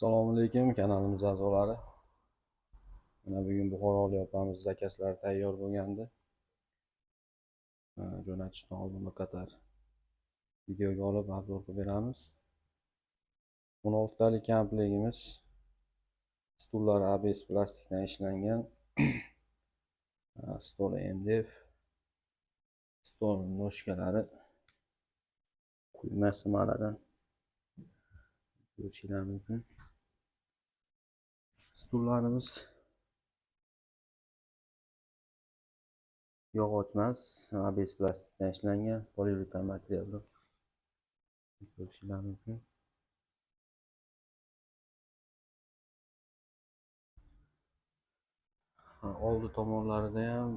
Assalomu alaykum kanalimiz a'zolari. Mana bugun Buxorolik opamiz zakaslari tayyor bo'lgandi. Jo'natishdan oldin bir qator videoga olib obzor qilib beramiz. 16 talik komplektimiz. Stullar ABS plastikdan ishlangan. Stol MDF. Stol noshkalari quyma simaladan ko'rishingiz mumkin. Stullarimiz yog'och emas, ABS plastikdan ishlangan, poliuretan materialdan ko'rishingiz mumkin. Oldi tomonlarida ham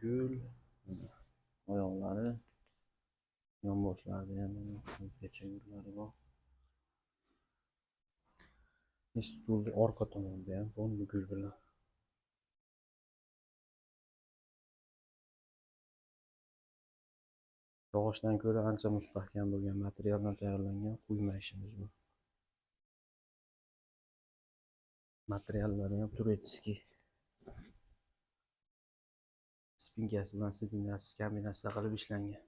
gul, oyoqlari, yonboshlarida ham o'zgacha gullari bor. Stulning orqa tomonida ham fonli gul bilan. Yog'ochdan ko'ra ancha mustahkam bo'lgan materialdan tayyorlangan quyma ishimiz bu. Materiallari ham turetskiy. Spinkasi bilan spinasi kombinatsiya qilib ishlangan.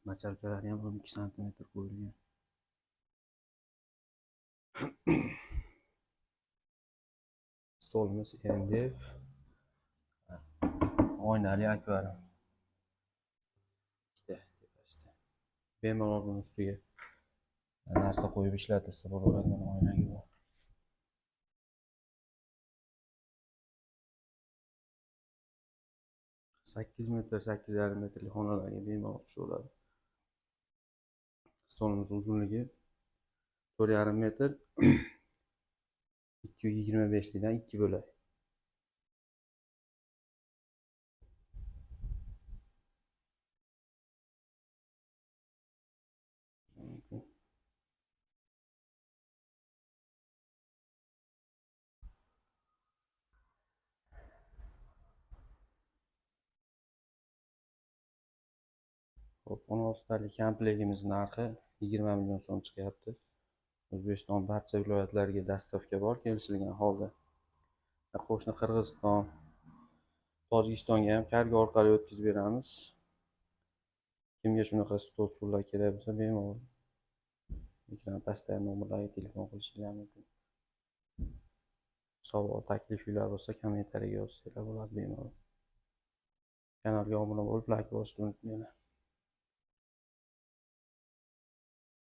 Machalkalari ham 12 sm qo'yilgan. Stolimiz MDF. Oynali akvarium. Bemalol buni ustiga narsa qo'yib ishlatilsa bo'laveradigan oynagi bor. 8 metr, 8,5 metrli xonalarga bemalol tushaveradi. Stolimiz uzunligi 4,5 metr, 225 dan 2 bo'ladi. Hop, 16 talik komplektimiz narxi 20 million so'm chiqyapti. O'zbekiston barcha viloyatlariga dastavka bor kelishilgan holda. Qo'shni Qirg'iziston, Tojikistonga ham kargo orqali o'tkazib beramiz. Kimga shunaqa stullar kerak bo'lsa, bemalol ekran pastdagi nomerlarga telefon qilishingiz mumkin. Savol, takliflar bo'lsa kommentariyaga yozsangiz bo'ladi bemalol. Kanalga obuna bo'lib, like bosishni unutmanglar.